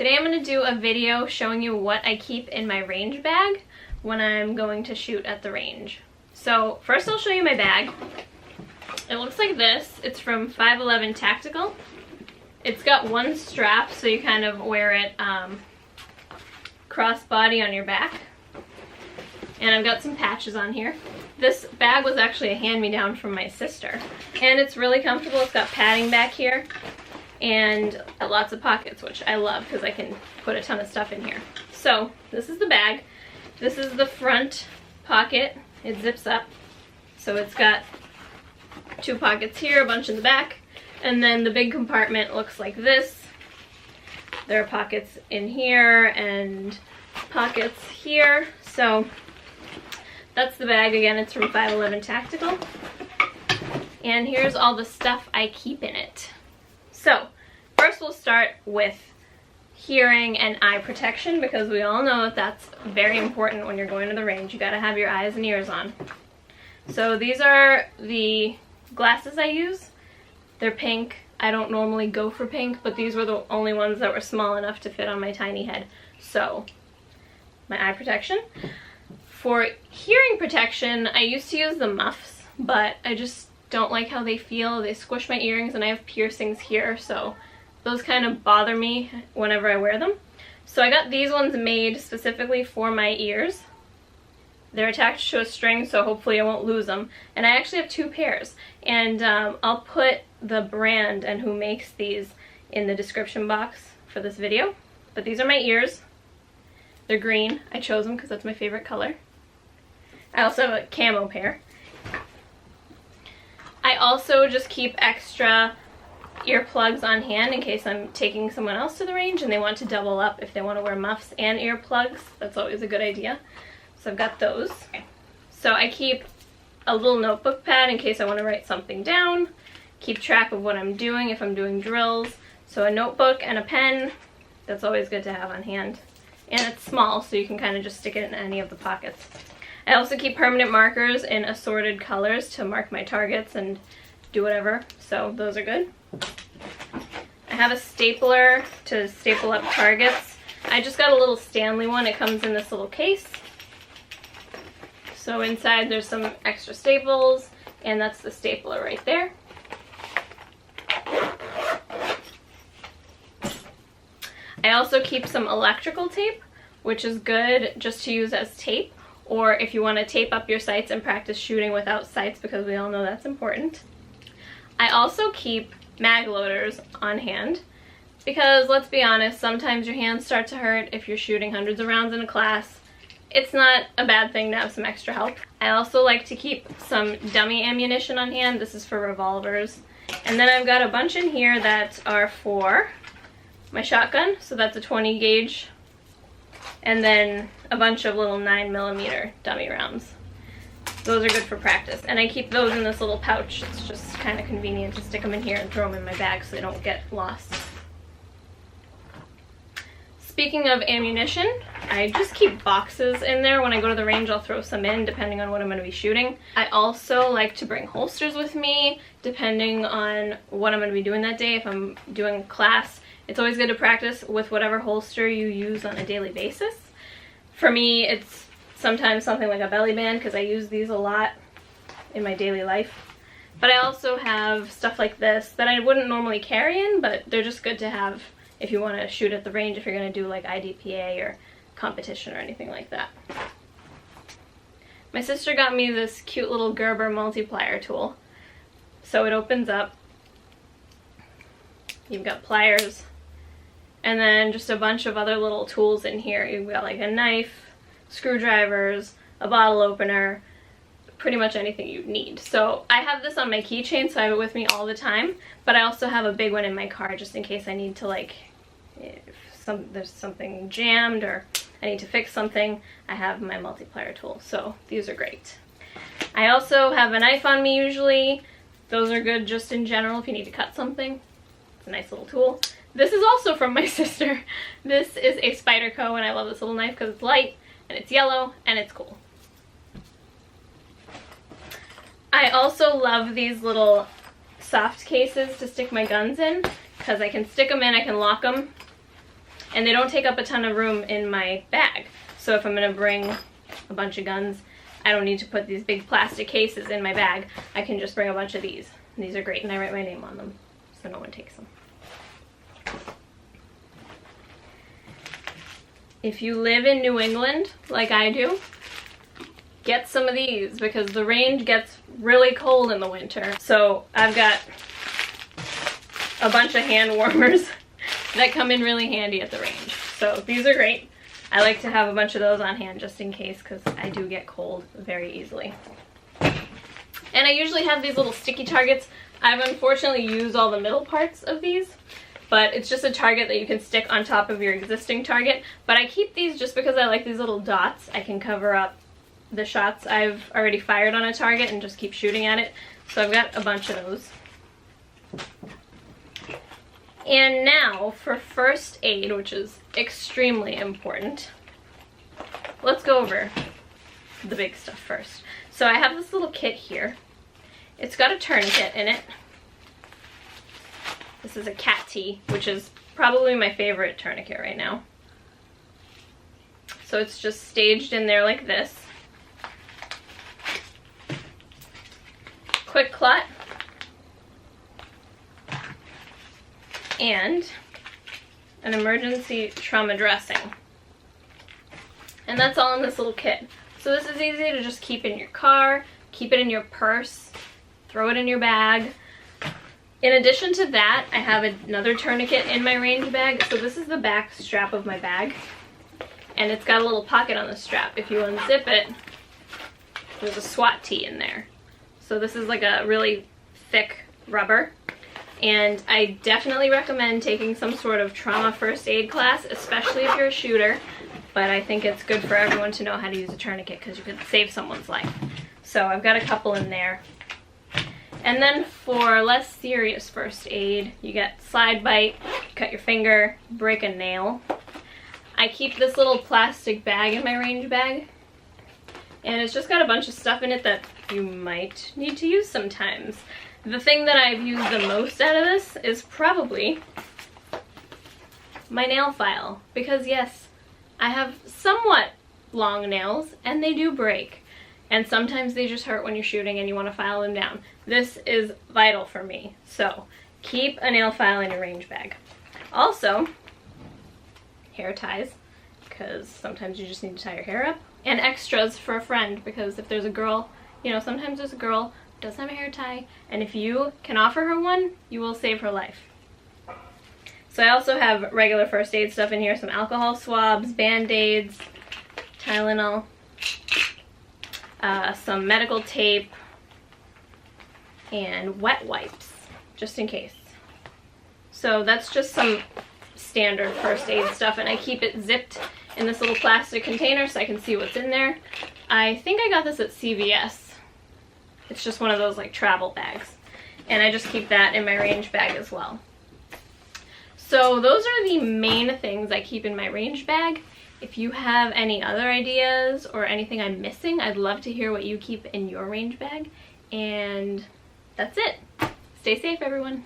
Today I'm going to do a video showing you what I keep in my range bag when I'm going to shoot at the range. So first I'll show you my bag. It looks like this. It's from 511 Tactical. It's got one strap, so you kind of wear it crossbody on your back. And I've got some patches on here. This bag was actually a hand-me-down from my sister. And it's really comfortable. It's got padding back here and lots of pockets, which I love because I can put a ton of stuff in here. So this is the bag. This is the front pocket. It zips up. So it's got two pockets here, a bunch in the back. And then the big compartment looks like this. There are pockets in here and pockets here. So that's the bag. Again, it's from 511 Tactical. And here's all the stuff I keep in it. So first we'll start with hearing and eye protection, because we all know that that's very important when you're going to the range. You gotta have your eyes and ears on. So these are the glasses I use. They're pink. I don't normally go for pink, but these were the only ones that were small enough to fit on my tiny head. So my eye protection. For hearing protection, I used to use the muffs, but I just don't like how they feel. They squish my earrings and I have piercings here, so those kind of bother me whenever I wear them. So I got these ones made specifically for my ears. They're attached to a string, so hopefully I won't lose them. And I actually have two pairs. And I'll put the brand and who makes these in the description box for this video. But these are my ears. They're green. I chose them because that's my favorite color. I also have a camo pair. I also just keep extra earplugs on hand in case I'm taking someone else to the range and they want to double up if they want to wear muffs and earplugs. That's always a good idea. So I've got those. So I keep a little notebook pad in case I want to write something down, keep track of what I'm doing if I'm doing drills. So a notebook and a pen, that's always good to have on hand. And it's small, so you can kind of just stick it in any of the pockets. I also keep permanent markers in assorted colors to mark my targets and do whatever, so those are good. I have a stapler to staple up targets. I just got a little Stanley one. It comes in this little case. So inside there's some extra staples, and that's the stapler right there. I also keep some electrical tape, which is good just to use as tape, or if you want to tape up your sights and practice shooting without sights, because we all know that's important. I also keep mag loaders on hand, because let's be honest, sometimes your hands start to hurt if you're shooting hundreds of rounds in a class. It's not a bad thing to have some extra help. I also like to keep some dummy ammunition on hand. This is for revolvers. And then I've got a bunch in here that are for my shotgun, so that's a 20 gauge. And then a bunch of little 9mm dummy rounds. Those are good for practice. And I keep those in this little pouch. It's just kind of convenient to stick them in here and throw them in my bag so they don't get lost. Speaking of ammunition, I just keep boxes in there. When I go to the range, I'll throw some in depending on what I'm going to be shooting. I also like to bring holsters with me depending on what I'm going to be doing that day. If I'm doing class, it's always good to practice with whatever holster you use on a daily basis. For me, it's sometimes something like a belly band because I use these a lot in my daily life. But I also have stuff like this that I wouldn't normally carry in, but they're just good to have if you want to shoot at the range, if you're going to do like IDPA or competition or anything like that. My sister got me this cute little Gerber multiplier tool. So it opens up. You've got pliers and then just a bunch of other little tools in here. You've got like a knife, screwdrivers, a bottle opener, pretty much anything you'd need. So I have this on my keychain, so I have it with me all the time, but I also have a big one in my car just in case I need to, like, if there's something jammed or I need to fix something, I have my multiplier tool. So these are great. I also have a knife on me usually. Those are good just in general if you need to cut something. It's a nice little tool. This is also from my sister. This is a Spyderco, and I love this little knife because it's light and it's yellow and it's cool. I also love these little soft cases to stick my guns in because I can stick them in, I can lock them, and they don't take up a ton of room in my bag. So if I'm gonna bring a bunch of guns, I don't need to put these big plastic cases in my bag. I can just bring a bunch of these. And these are great, and I write my name on them, so no one takes them. If you live in New England, like I do, get some of these because the range gets really cold in the winter. So I've got a bunch of hand warmers that come in really handy at the range. So these are great. I like to have a bunch of those on hand just in case because I do get cold very easily. And I usually have these little sticky targets. I've unfortunately used all the middle parts of these, but it's just a target that you can stick on top of your existing target. But I keep these just because I like these little dots. I can cover up the shots I've already fired on a target and just keep shooting at it. So I've got a bunch of those. And now for first aid, which is extremely important, let's go over the big stuff first. So I have this little kit here. It's got a tourniquet in it. This is a cat T, which is probably my favorite tourniquet right now. So it's just staged in there like this. Quick clot. And an emergency trauma dressing. And that's all in this little kit. So this is easy to just keep in your car, keep it in your purse, throw it in your bag. In addition to that, I have another tourniquet in my range bag. So this is the back strap of my bag. And it's got a little pocket on the strap. If you unzip it, there's a SWAT tee in there. So this is like a really thick rubber. And I definitely recommend taking some sort of trauma first aid class, especially if you're a shooter. But I think it's good for everyone to know how to use a tourniquet because you could save someone's life. So I've got a couple in there. And then for less serious first aid, you get slide bite, cut your finger, break a nail. I keep this little plastic bag in my range bag. And it's just got a bunch of stuff in it that you might need to use sometimes. The thing that I've used the most out of this is probably my nail file. Because yes, I have somewhat long nails and they do break. And sometimes they just hurt when you're shooting and you want to file them down. This is vital for me. So keep a nail file in your range bag. Also, hair ties, because sometimes you just need to tie your hair up. And extras for a friend, because if there's a girl, you know, sometimes there's a girl who doesn't have a hair tie, and if you can offer her one, you will save her life. So I also have regular first aid stuff in here, some alcohol swabs, Band-Aids, Tylenol, some medical tape, and wet wipes, just in case. So that's just some standard first aid stuff, and I keep it zipped in this little plastic container so I can see what's in there. I think I got this at CVS. It's just one of those like travel bags. And I just keep that in my range bag as well. So those are the main things I keep in my range bag. If you have any other ideas or anything I'm missing, I'd love to hear what you keep in your range bag. And that's it. Stay safe, everyone.